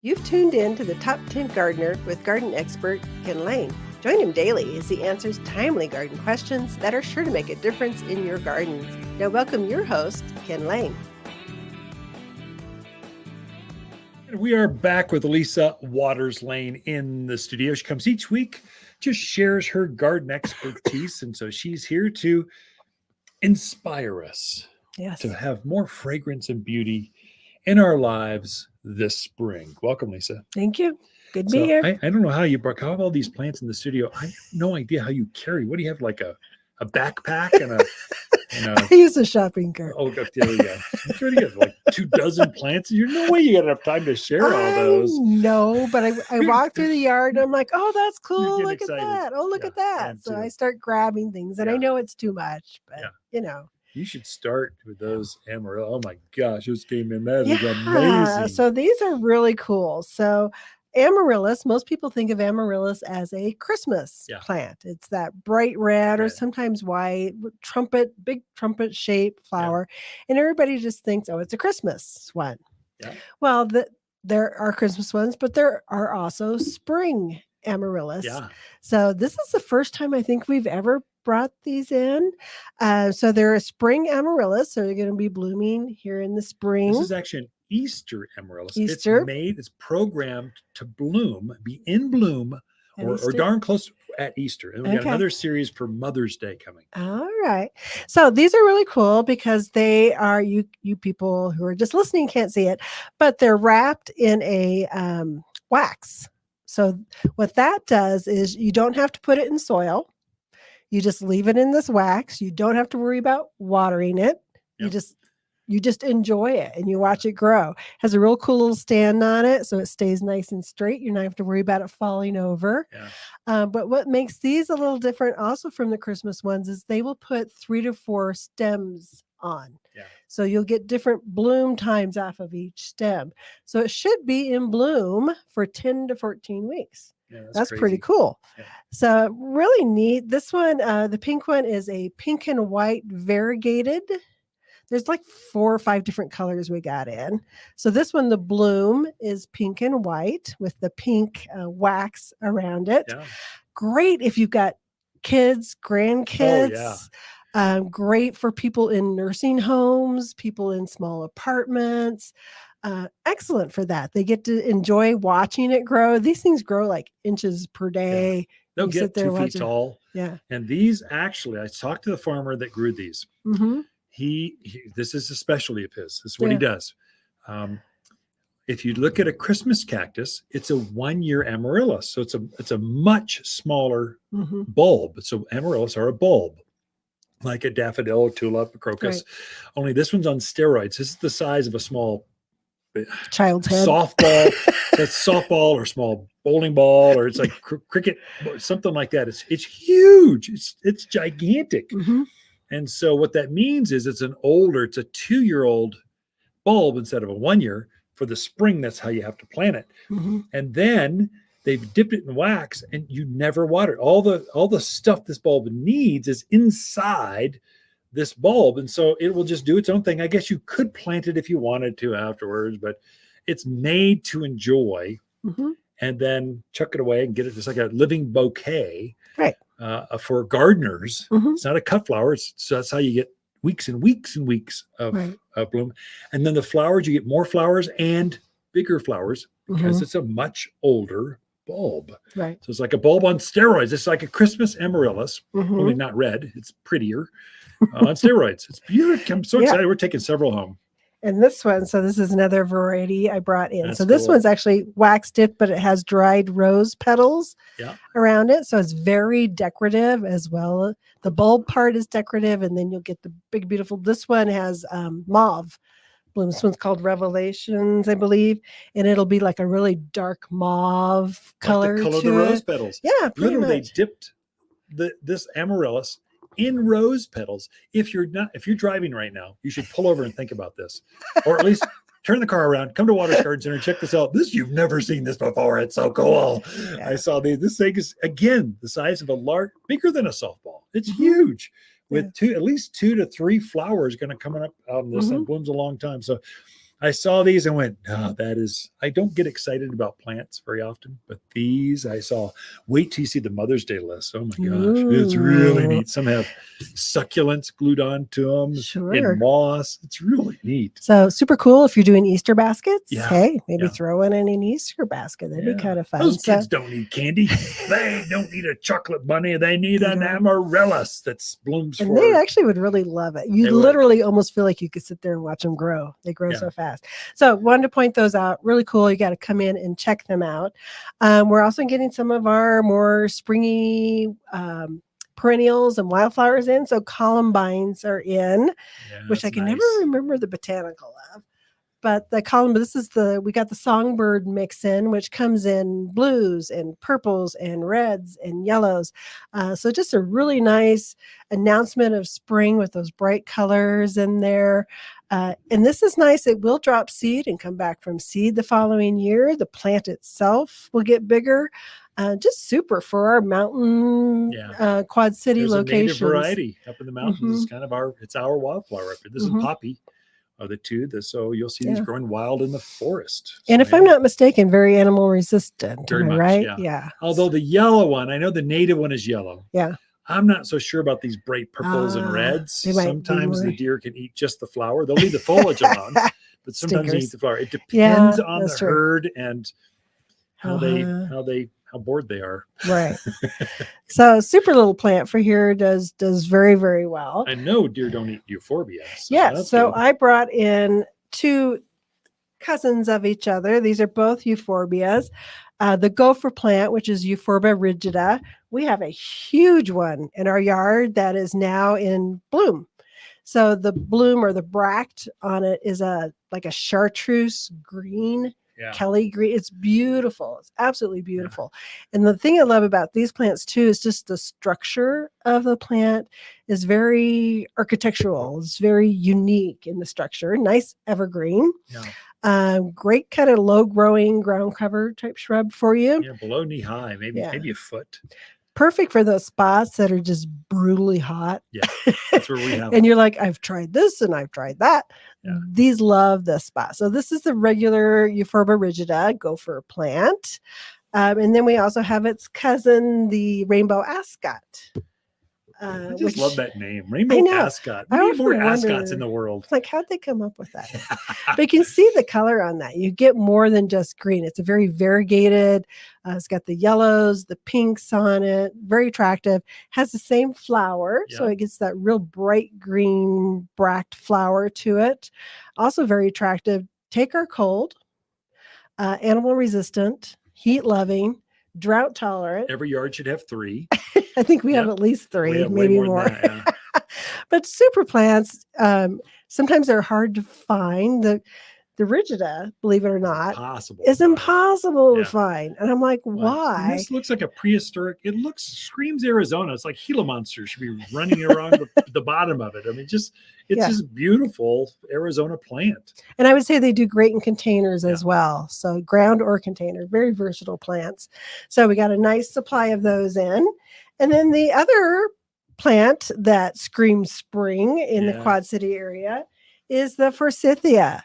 You've tuned in to the Top 10 Gardener with garden expert Ken Lain. Join him daily as he answers timely garden questions that are sure to make a difference in your gardens. Now welcome your host, Ken Lain. We are back with Lisa Waters Lane in the studio. She comes each week, just shares her garden expertise. And so she's here to inspire us to have more fragrance and beauty in our lives this spring. Welcome, Lisa. Thank you. Good to be here. I don't know how you have all these plants in the studio. I have no idea how you carry. What do you have, like a backpack and a I use a shopping cart. Oh, there we go. That's pretty good. Like 24 plants. There's no way you got enough time to share all those. No, but I walk through the yard and I'm like, oh, that's cool. Look excited. At that. Oh, look at that. So I start grabbing things and I know it's too much, but you know. You should start with those amaryllis. Oh my gosh, those came in. That is amazing. So these are really cool. So amaryllis, most people think of amaryllis as a Christmas plant. It's that bright red or sometimes white, big trumpet shaped flower. And everybody just thinks, oh, it's a Christmas one. Yeah. Well, there are Christmas ones, but there are also spring amaryllis. Yeah. So this is the first time I think we've ever brought these in. So they're a spring amaryllis. So they're going to be blooming here in the spring. This is actually an Easter amaryllis. It's programmed to be in bloom or darn close at Easter. And we got another series for Mother's Day coming. All right. So these are really cool because they are, you people who are just listening can't see it, but they're wrapped in a wax. So what that does is you don't have to put it in soil. You just leave it in this wax. You don't have to worry about watering it. Yep. You just enjoy it and you watch it grow. It has a real cool little stand on it, so it stays nice and straight. You don't have to worry about it falling over. Yeah. But what makes these a little different also from the Christmas ones is they will put 3 to 4 stems on. Yeah. So you'll get different bloom times off of each stem. So it should be in bloom for 10 to 14 weeks. Yeah, that's pretty cool. Yeah. So really neat. This one, the pink one is a pink and white variegated. There's like 4 or 5 different colors we got in. So this one, the bloom is pink and white with the pink wax around it. Yeah. Great if you've got kids, grandkids. Oh, yeah. Great for people in nursing homes, people in small apartments. Excellent for that. They get to enjoy watching it grow. These things grow like inches per day. Yeah. They'll get 2 feet tall. Yeah. And these actually, I talked to the farmer that grew these. Mm-hmm. This is a specialty of his. This is what he does. If you look at a Christmas cactus, it's a 1-year amaryllis. So it's a much smaller bulb. So amaryllis are a bulb, like a daffodil, a tulip, a crocus. Right. Only this one's on steroids. This is the size of a small child's head softball. That's softball or small bowling ball, or it's like cricket, something like that. It's huge. It's gigantic. Mm-hmm. And so what that means is it's a 2-year-old bulb instead of a 1-year. For the spring, that's how you have to plant it. Mm-hmm. And then they've dipped it in wax and you never water it. All the stuff this bulb needs is inside this bulb. And so it will just do its own thing. I guess you could plant it if you wanted to afterwards, but it's made to enjoy and then chuck it away and get it just like a living bouquet. Right. For gardeners. It's not a cut flower. So that's how you get weeks and weeks and weeks of bloom. And then the flowers, you get more flowers and bigger flowers because it's a much older bulb. Right. So it's like a bulb on steroids. It's like a Christmas amaryllis, only not red. It's prettier on steroids. It's beautiful. I'm so excited. We're taking several home. And this one, so this is another variety I brought in. That's so this one's actually wax dipped, but it has dried rose petals around it. So it's very decorative as well. The bulb part is decorative, and then you'll get the big, beautiful. This one has mauve bloom. This one's called Revelations, I believe. And it'll be like a really dark mauve color. Like the color of the rose petals. Yeah, literally they dipped this amaryllis in rose petals. If you're driving right now, you should pull over and think about this, or at least turn the car around, come to Waters Garden Center, check this out. You've never seen this before. It's so cool. Yeah. I saw this thing is again the size of bigger than a softball. It's huge, with at least 2 to 3 flowers going to come up out of this and blooms a long time. So I saw these and went, oh, that is, I don't get excited about plants very often, but these I saw. Wait till you see the Mother's Day list. Oh my gosh, it's really Ooh. neat. Some have succulents glued onto them in Sure. moss. It's really neat. So super cool if you're doing Easter baskets. Yeah, Hey, maybe yeah. throw in an Easter basket. That'd be kind of fun. Those kids don't need candy. They don't need a chocolate bunny. They need an amaryllis that blooms and for. they actually would really love it. You literally almost feel like you could sit there and watch them grow. They grow so fast. So wanted to point those out. Really cool. You got to come in and check them out. We're also getting some of our more springy perennials and wildflowers in. So columbines are in, which I can never remember the botanical of. But the columbine, we got the songbird mix in, which comes in blues and purples and reds and yellows. So just a really nice announcement of spring with those bright colors in there. And this is nice. It will drop seed and come back from seed the following year. The plant itself will get bigger. Just super for our mountain Quad City locations. There's a native variety up in the mountains. It's kind of it's our wildflower up here. This is poppy. Are the two, so you'll see these growing wild in the forest. And if I'm not mistaken, very animal resistant. Very am I much, right? Yeah. Although the yellow one, I know the native one is yellow. Yeah. I'm not so sure about these bright purples and reds. Sometimes the deer can eat just the flower. They'll leave the foliage alone, but sometimes they eat the flower. It depends on the herd and how bored they are. Right. So super little plant for here does very, very well. I know deer don't eat euphorbia. So I brought in two cousins of each other. These are both euphorbias. The gopher plant, which is Euphorbia rigida. We have a huge one in our yard that is now in bloom. So the bloom or the bract on it is like a chartreuse green. Kelly green. It's beautiful. It's absolutely beautiful. And the thing I love about these plants too is just the structure of the plant is very architectural. It's very unique in the structure. Nice evergreen. Great kind of low growing ground cover type shrub for you. Yeah, below knee high, maybe a foot. Perfect for those spots that are just brutally hot. Yeah, that's where we have And you're like, I've tried this and I've tried that. Yeah. These love this spot. So this is the regular Euphorbia rigida gopher plant. And then we also have its cousin, the rainbow ascot. I just love that name, rainbow ascot. We need more ascots in the world. Like, how'd they come up with that? But you can see the color on that. You get more than just green. It's a very variegated. It's got the yellows, the pinks on it. Very attractive. Has the same flower, so it gets that real bright green bract flower to it. Also very attractive. Take our cold. Animal resistant. Heat loving. Drought tolerant. Every yard should have 3. I think we have at least 3, maybe more. That, But super plants, sometimes they're hard to find. The rigida, believe it or not, is impossible to find. And I'm like, why? This looks like a prehistoric. It screams Arizona. It's like Gila monster should be running around the bottom of it. I mean, it's just beautiful Arizona plant. And I would say they do great in containers as well. So ground or container, very versatile plants. So we got a nice supply of those in. And then the other plant that screams spring in the Quad City area is the forsythia.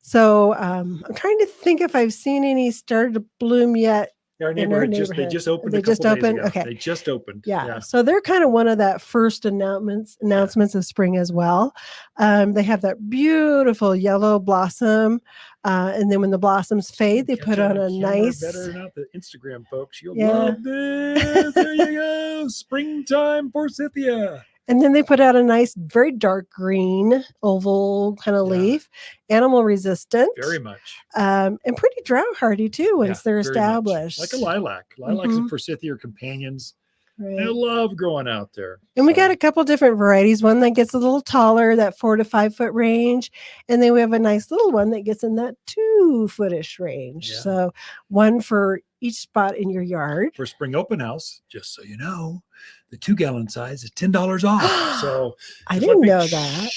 So I'm trying to think if I've seen any started to bloom yet. Our neighborhood they just opened. They just opened. Okay, they just opened. Yeah. So they're kind of one of that first announcements of spring as well. They have that beautiful yellow blossom, and then when the blossoms fade, they put on a nice. Better not the Instagram folks. You'll love this. There you go. Springtime forsythia. And then they put out a nice, very dark green oval kind of leaf, animal resistant. Very much. And pretty drought hardy too once they're established. Much. Like a lilac. Lilacs and forsythia are companions. Right. I love growing out there. And we got a couple different varieties. One that gets a little taller, that 4 to 5 foot range. And then we have a nice little one that gets in that 2 footish range. Yeah. So one for each spot in your yard. For spring open house, just so you know, the 2-gallon size is $10 off. So I didn't know that.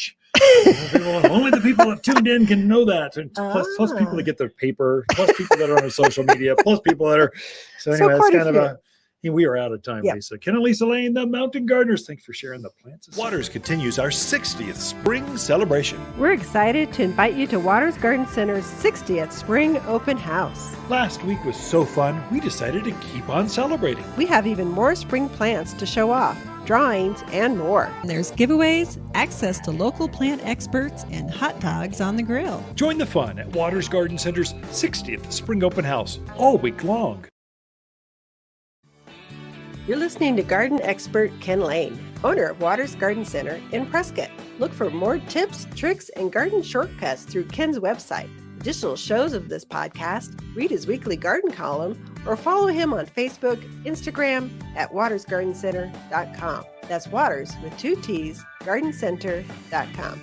Only the people that tuned in can know that. And plus people that get their paper, plus people that are on social media, plus people that are. So anyway, it's kind of And we are out of time, Yep. Lisa. Ken and Lisa Lain, the Mountain Gardeners. Thanks for sharing the plants. Waters continues our 60th spring celebration. We're excited to invite you to Waters Garden Center's 60th Spring Open House. Last week was so fun, we decided to keep on celebrating. We have even more spring plants to show off, drawings, and more. There's giveaways, access to local plant experts, and hot dogs on the grill. Join the fun at Waters Garden Center's 60th Spring Open House all week long. You're listening to garden expert Ken Lain, owner of Waters Garden Center in Prescott. Look for more tips, tricks, and garden shortcuts through Ken's website. Additional shows of this podcast, read his weekly garden column, or follow him on Facebook, Instagram at watersgardencenter.com. That's Waters with 2 T's, gardencenter.com.